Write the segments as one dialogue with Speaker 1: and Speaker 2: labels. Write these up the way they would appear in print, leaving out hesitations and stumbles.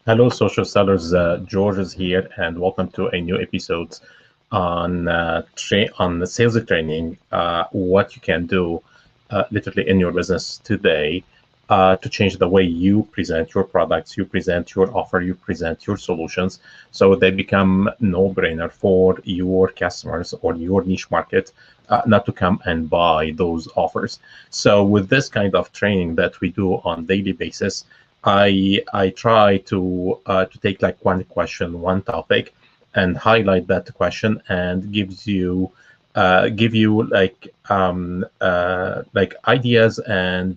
Speaker 1: Hello, social sellers. George is here, and welcome to a new episode on the sales training. What you can do, literally in your business today, to change the way you present your products, you present your offer, you present your solutions, so they become no-brainer for your customers or your niche market, not to come and buy those offers. So, with this kind of training that we do on daily basis. I try to take like one question, one topic, and highlight that question and give you like ideas and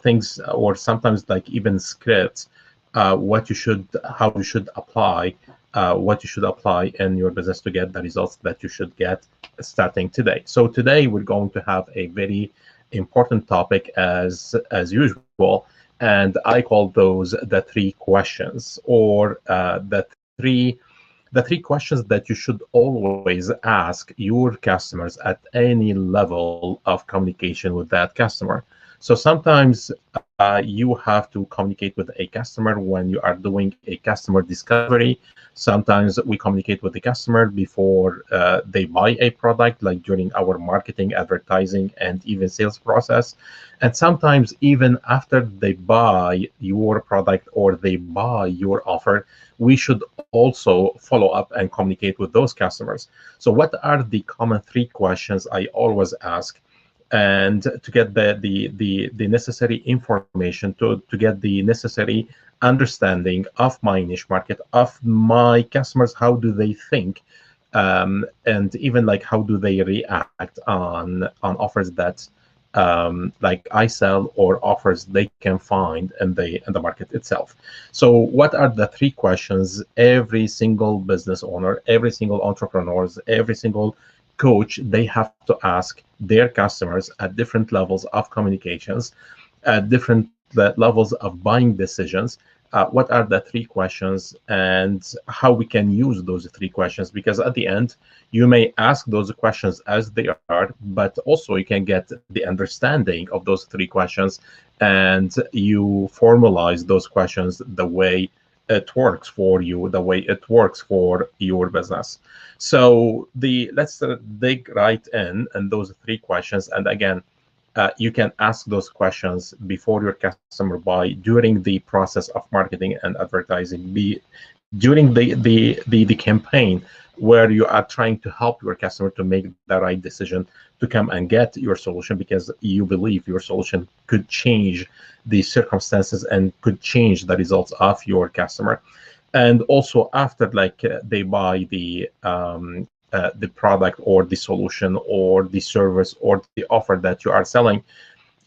Speaker 1: things, or sometimes like even scripts, what you should how you should apply what you should apply in your business to get the results that you should get starting today. So today we're going to have a very important topic as usual, and I call those the three questions, or the three questions that you should always ask your customers at any level of communication with that customer. So sometimes you have to communicate with a customer when you are doing a customer discovery. Sometimes we communicate with the customer before they buy a product, like during our marketing, advertising, and even sales process. And sometimes even after they buy your product or they buy your offer, we should also follow up and communicate with those customers. So what are the common three questions I always ask, and to get the necessary information, to get the necessary understanding of my niche market, of my customers, how do they think, and even like how do they react on offers that like I sell, or offers they can find in the market itself. So what are the three questions every single business owner, every single entrepreneurs, every single coach, they have to ask their customers at different levels of communications, at different levels of buying decisions? What are the three questions, and how we can use those three questions? Because at the end, you may ask those questions as they are, but also you can get the understanding of those three questions, and you formalize those questions the way it works for you, the way it works for your business. So the let's dig right in and those three questions. And again, you can ask those questions before your customer buy, during the process of marketing and advertising, be during the campaign where you are trying to help your customer to make the right decision to come and get your solution, because you believe your solution could change the circumstances and could change the results of your customer. And also after, like, they buy the product or the solution or the service or the offer that you are selling,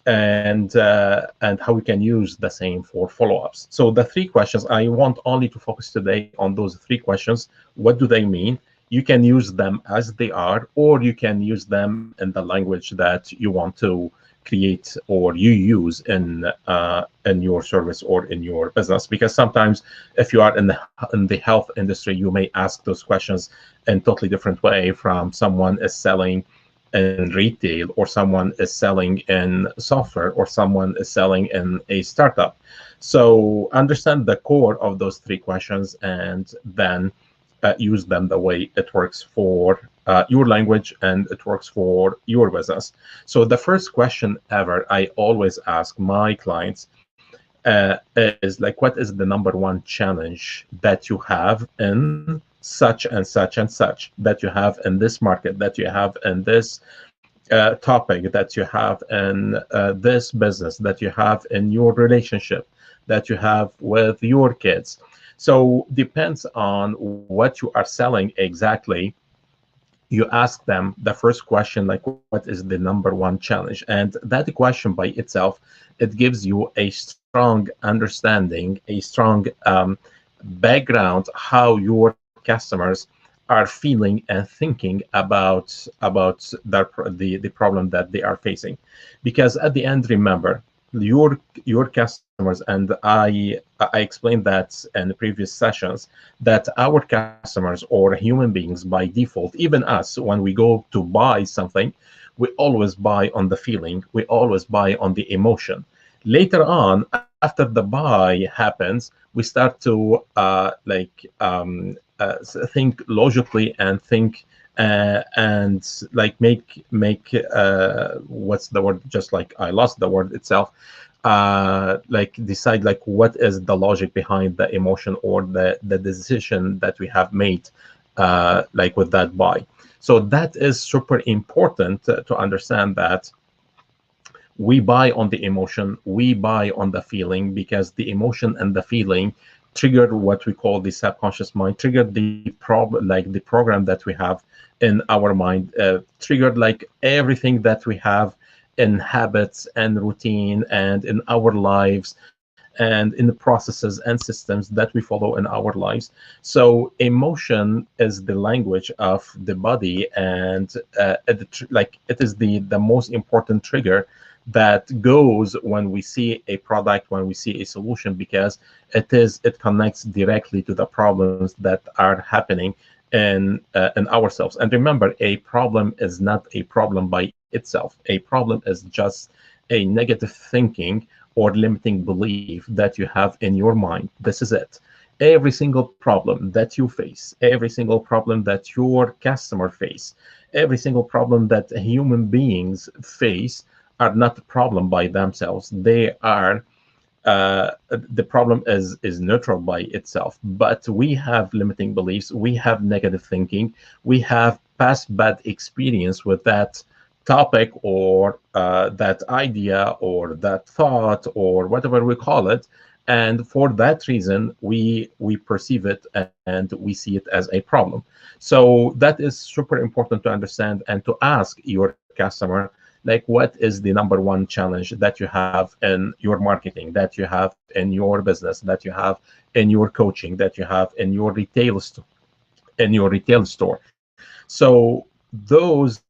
Speaker 1: and how we can use the same for follow-ups. So the three questions, I want only to focus today on those three questions. What do they mean? You can use them as they are, or you can use them in the language that you want to create or you use in your service or in your business. Because sometimes if you are in the health industry, you may ask those questions in totally different way from someone is selling in retail, or someone is selling in software, or someone is selling in a startup. So understand the core of those three questions, and then use them the way it works for your language and it works for your business. So the first question ever I always ask my clients is like, what is the number one challenge that you have in such and such and such, that you have in this market, that you have in this topic, that you have in this business, that you have in your relationship, that you have with your kids. So depends on what you are selling exactly. You ask them the first question, like, what is the number one challenge? And that question by itself, it gives you a strong understanding, a strong background, how your customers are feeling and thinking about the problem that they are facing. Because at the end, remember, your customers, and I explained that in the previous sessions, that our customers or human beings by default, even us, when we go to buy something, we always buy on the feeling, we always buy on the emotion. Later on, after the buy happens, we start to think logically and think and like make what's the word, just like I lost the word itself, like decide like what is the logic behind the emotion or the decision that we have made like with that buy. So that is super important to understand that we buy on the emotion, we buy on the feeling, because the emotion and the feeling triggered what we call the subconscious mind, triggered the the program that we have in our mind, triggered like everything that we have in habits and routine and in our lives and in the processes and systems that we follow in our lives. So emotion is the language of the body, and it is the most important trigger that goes when we see a product, when we see a solution, because it connects directly to the problems that are happening in ourselves. And remember, a problem is not a problem by itself. A problem is just a negative thinking or limiting belief that you have in your mind. This is it. Every single problem that you face, every single problem that your customer face, every single problem that human beings face are not a problem by themselves. They are the problem is neutral by itself, but we have limiting beliefs, we have negative thinking, we have past bad experience with that topic or that idea or that thought or whatever we call it, and for that reason we perceive it and we see it as a problem. So that is super important to understand and to ask your customer, like, what is the number one challenge that you have in your marketing, that you have in your business, that you have in your coaching, that you have in your retail store. So those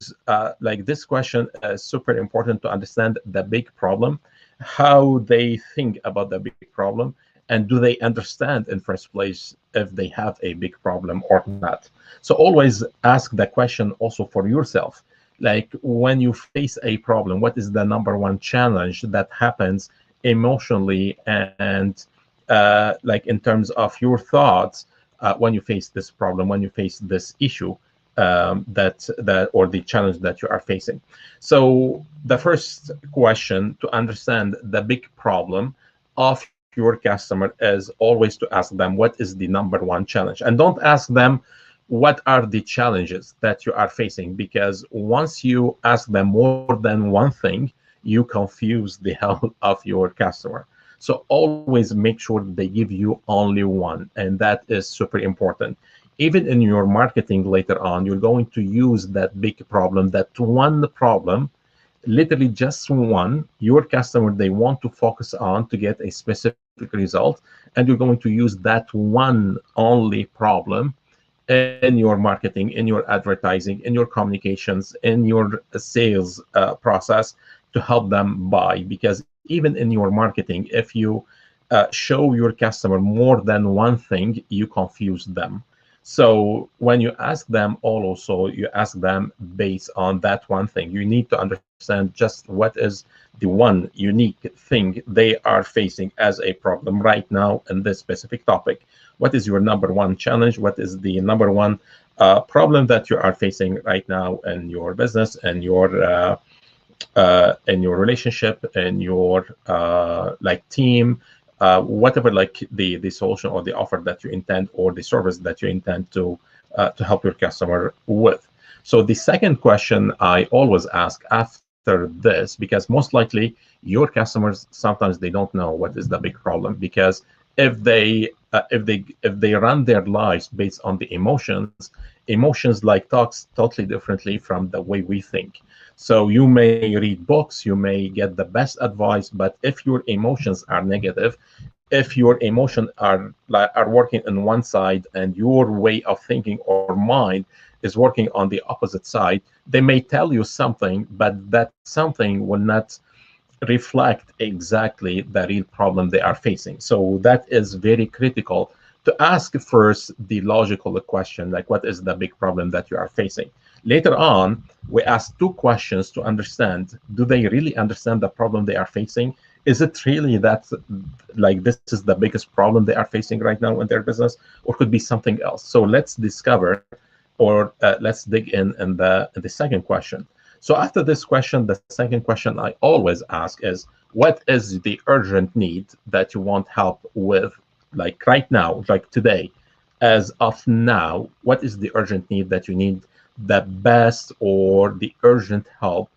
Speaker 1: like this question is super important to understand the big problem, how they think about the big problem, and do they understand in first place if they have a big problem or not. So always ask the question also for yourself, like when you face a problem, what is the number one challenge that happens emotionally and like in terms of your thoughts when you face this problem, when you face this issue, that or the challenge that you are facing. So the first question to understand the big problem of your customer is always to ask them, what is the number one challenge? And don't ask them what are the challenges that you are facing, because once you ask them more than one thing, you confuse the hell of your customer. So always make sure they give you only one, and that is super important. Even in your marketing later on, you're going to use that big problem, that one problem, literally just one, your customer, they want to focus on to get a specific result, and you're going to use that one only problem in your marketing, in your advertising, in your communications, in your sales process to help them buy. Because even in your marketing, if you show your customer more than one thing, you confuse them. So when you ask them also, you ask them based on that one thing. You need to understand just what is the one unique thing they are facing as a problem right now in this specific topic. What is your number one challenge? What is the number one problem that you are facing right now in your business and in your relationship and your like team, whatever, like the solution or the offer that you intend or the service that you intend to help your customer with. So the second question I always ask after this, because most likely your customers sometimes they don't know what is the big problem, because if they run their lives based on the emotions like talks totally differently from the way we think. So you may read books, you may get the best advice, but if your emotions are negative, if your emotions are working on one side and your way of thinking or mind is working on the opposite side, they may tell you something, but that something will not reflect exactly the real problem they are facing. So that is very critical to ask first the logical question, like what is the big problem that you are facing. Later on, we ask two questions to understand, do they really understand the problem they are facing? is it really that, like, this is the biggest problem they are facing right now in their business, or could be something else? So let's discover, or let's dig in the second question. So after this question, the second question I always ask is, what is the urgent need that you want help with, like right now, like today, as of now? What is the urgent need that you need the best, or the urgent help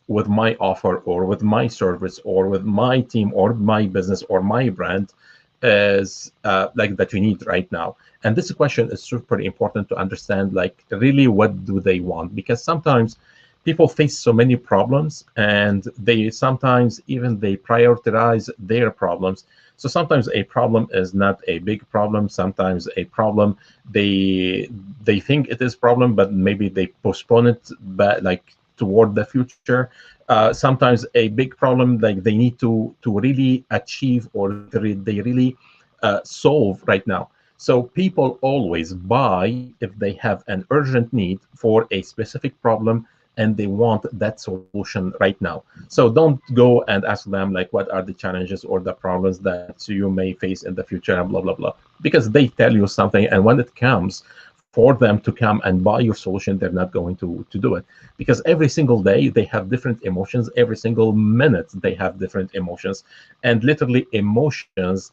Speaker 1: with my offer, or with my service, or with my team, or my business, or my brand, is like that you need right now? And this question is super important to understand, like really what do they want, because sometimes people face so many problems, and they sometimes even they prioritize their problems. So sometimes a problem is not a big problem. Sometimes a problem, they think it is problem, but maybe they postpone it, but like toward the future. Sometimes a big problem, like they need to really achieve, or they really solve right now. So people always buy if they have an urgent need for a specific problem, and they want that solution right now. So don't go and ask them like what are the challenges or the problems that you may face in the future, and blah blah blah, because they tell you something, and when it comes for them to come and buy your solution, they're not going to do it, because every single day they have different emotions, every single minute they have different emotions, and literally emotions,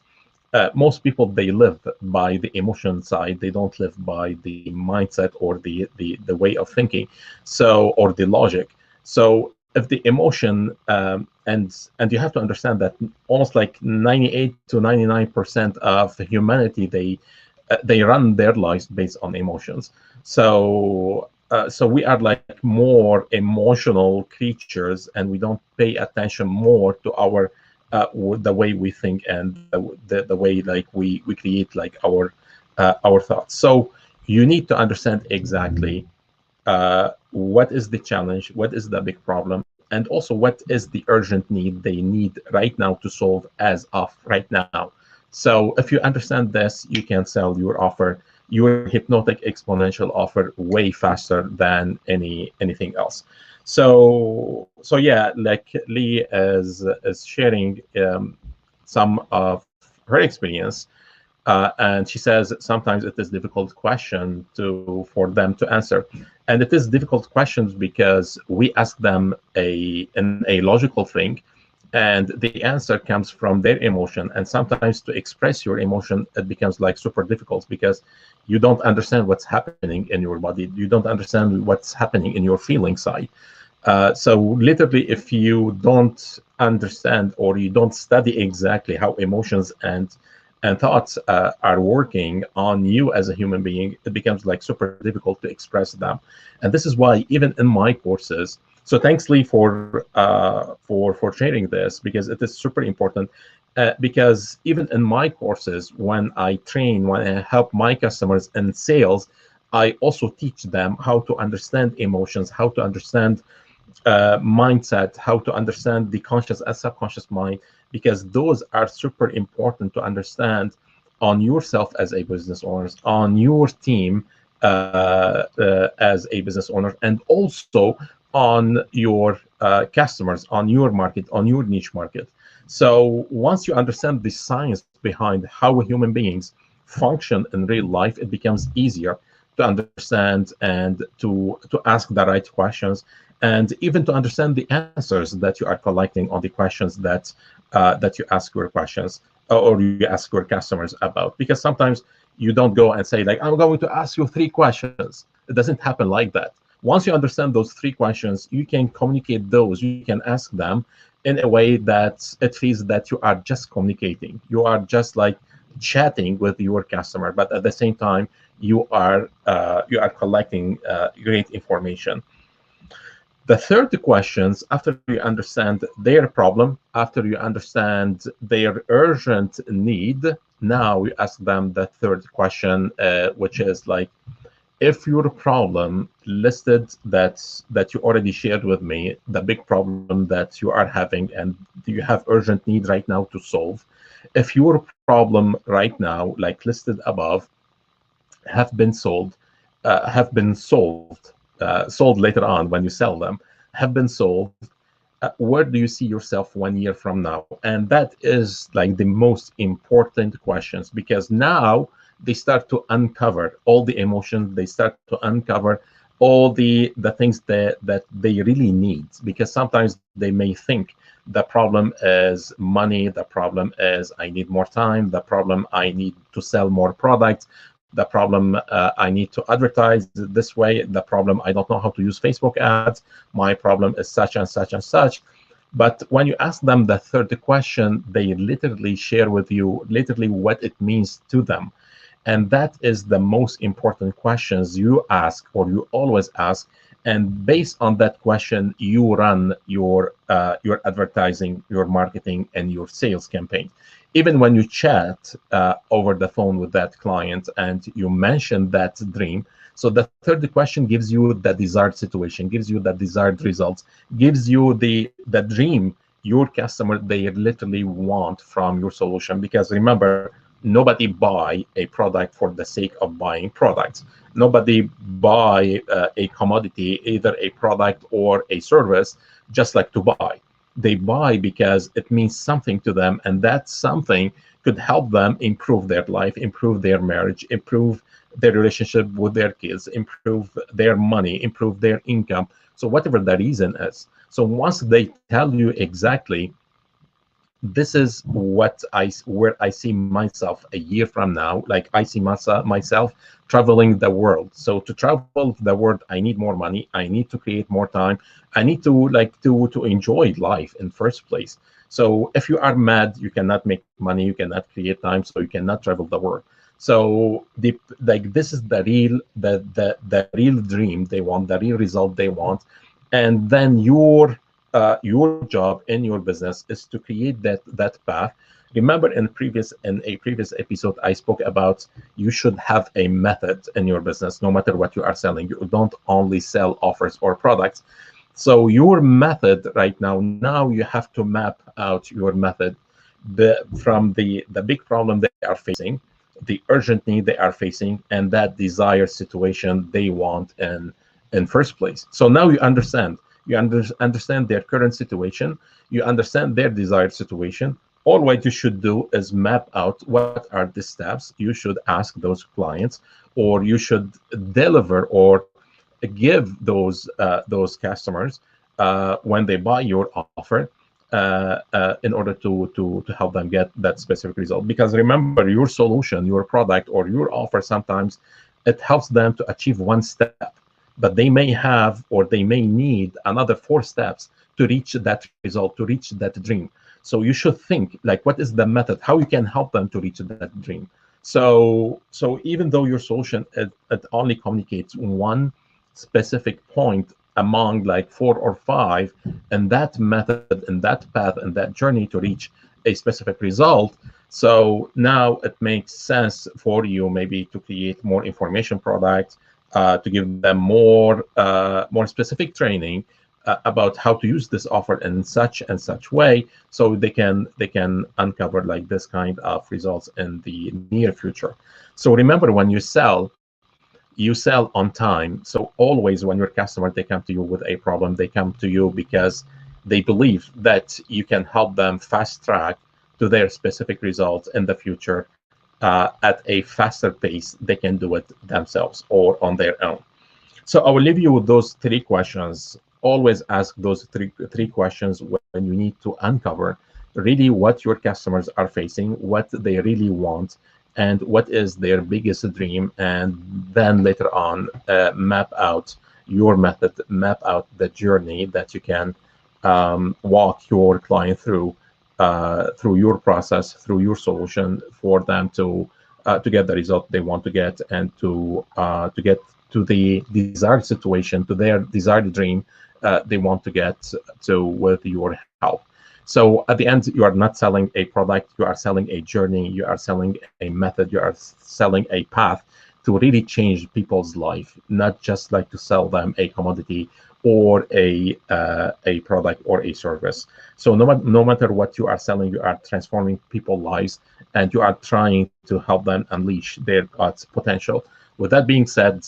Speaker 1: most people, they live by the emotion side. They don't live by the mindset, or the way of thinking, so, or the logic. So if the emotion, and you have to understand that almost like 98 to 99% of humanity, they run their lives based on emotions. So we are like more emotional creatures, and we don't pay attention more to our the way we think, and the way like we create like our thoughts. So you need to understand exactly what is the challenge, what is the big problem, and also what is the urgent need they need right now to solve as of right now. So if you understand this, you can sell your offer, your hypnotic exponential offer, way faster than anything else. So yeah, like Lee is sharing some of her experience, and she says sometimes it is difficult question for them to answer, and it is difficult questions because we ask them a logical thing, and the answer comes from their emotion. And sometimes to express your emotion, it becomes like super difficult, because you don't understand what's happening in your body, you don't understand what's happening in your feeling side. So literally, if you don't understand, or you don't study exactly how emotions and thoughts are working on you as a human being, it becomes like super difficult to express them. And this is why even in my courses, so thanks Lee for sharing this, because it is super important. Because even in my courses, when I train, when I help my customers in sales, I also teach them how to understand emotions, how to understand mindset, how to understand the conscious and subconscious mind, because those are super important to understand on yourself as a business owner, on your team as a business owner, and also on your customers, on your market, on your niche market. So once you understand the science behind how human beings function in real life, it becomes easier to understand, and to ask the right questions, and even to understand the answers that you are collecting on the questions that you ask your questions, or you ask your customers about. Because sometimes you don't go and say like, I'm going to ask you 3 questions. It doesn't happen like that. Once you understand those 3 questions, you can communicate those, you can ask them in a way that it feels that you are just communicating, you are just like chatting with your customer, but at the same time you are collecting great information. The third questions, after you understand their problem, after you understand their urgent need, now you ask them the third question, which is like, if your problem listed that you already shared with me, the big problem that you are having and you have urgent need right now to solve, if your problem right now, like listed above, have been sold, have been sold later on when you sell them, have been solved, where do you see yourself 1 year from now? And that is like the most important questions, because now they start to uncover all the emotions, they start to uncover all the things that they really need, because sometimes they may think the problem is money, the problem is I need more time, the problem I need to sell more products, the problem I need to advertise this way, the problem I don't know how to use Facebook ads, my problem is such and such and such. But when you ask them the third question, they literally share with you literally what it means to them. And that is the most important questions you ask, or you always ask. And based on that question, you run your advertising, your marketing, and your sales campaign. Even when you chat over the phone with that client and you mention that dream, so the third question gives you the desired situation, gives you the desired results, gives you the dream your customer they literally want from your solution. Because remember, nobody buy a product for the sake of buying products. Nobody buy a commodity, either a product or a service, just like to buy. They buy because it means something to them, and that something could help them improve their life, improve their marriage, improve their relationship with their kids, improve their money, improve their income. So whatever the reason is. So once they tell you exactly, this is what where I see myself a year from now. Like I see myself traveling the world. So to travel the world, I need more money. I need to create more time. I need to to enjoy life in first place. So if you are mad, you cannot make money. You cannot create time. So you cannot travel the world. So this is the real the real dream they want, the real result they want, and then your job in your business is to create that path. Remember, in a previous episode, I spoke about you should have a method in your business, no matter what you are selling. You don't only sell offers or products. So your method right now you have to map out your method from the big problem they are facing, the urgent need they are facing, and that desired situation they want in first place. So now you understand. You understand their current situation. You understand their desired situation. All what you should do is map out what are the steps you should ask those clients, or you should deliver or give those customers when they buy your offer, in order to help them get that specific result. Because remember, your solution, your product, or your offer, sometimes it helps them to achieve one step, but they may have, or they may need another 4 steps to reach that result, to reach that dream. So you should think like, what is the method, how you can help them to reach that dream. So even though your solution it only communicates one specific point among like 4 or 5, and that method and that path and that journey to reach a specific result. So now it makes sense for you maybe to create more information products, to give them more specific training about how to use this offer in such and such way, so they can uncover like this kind of results in the near future. So remember, when you sell on time. So always when your customer, they come to you with a problem, they come to you because they believe that you can help them fast track to their specific results in the future, at a faster pace they can do it themselves or on their own. So I will leave you with those 3 questions. Always ask those three questions when you need to uncover really what your customers are facing, what they really want, and what is their biggest dream. And then later on, map out your method, map out the journey that you can walk your client through your process, through your solution, for them to get the result they want to get, and to get to the desired situation, to their desired dream they want to get to with your help. So at the end, you are not selling a product, you are selling a journey, you are selling a method, you are selling a path to really change people's life, not just like to sell them a commodity or a product or a service. So no matter what you are selling, you are transforming people's lives, and you are trying to help them unleash their God's potential. With that being said,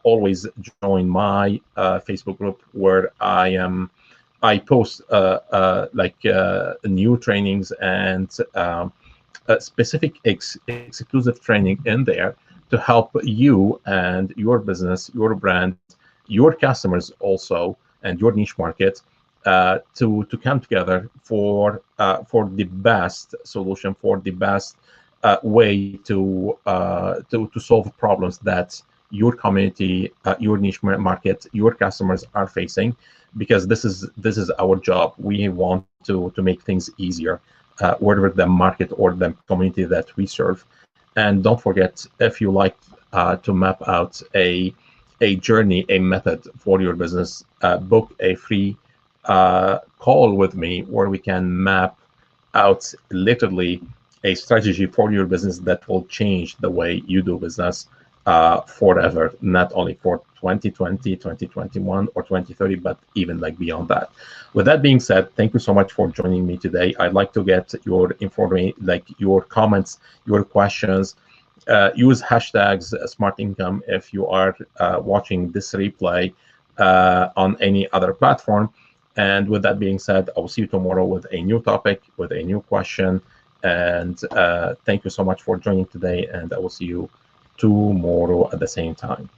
Speaker 1: always join my Facebook group, where I am I post new trainings and specific exclusive training in there to help you and your business, your brand, your customers also, and your niche market to come together for the best solution, for the best way to solve problems that your community, your niche market, your customers are facing, because this is our job. We want to make things easier, whatever the market or the community that we serve. And don't forget, if you like to map out a journey, a method for your business, book a free call with me where we can map out literally a strategy for your business that will change the way you do business forever, not only for 2020, 2021, or 2030, but even like beyond that. With that being said, thank you so much for joining me today. I'd like to get your information, like your comments, your questions. Use hashtags smart income if you are watching this replay on any other platform. And with that being said, I will see you tomorrow with a new topic, with a new question. And thank you so much for joining today. And I will see you tomorrow at the same time.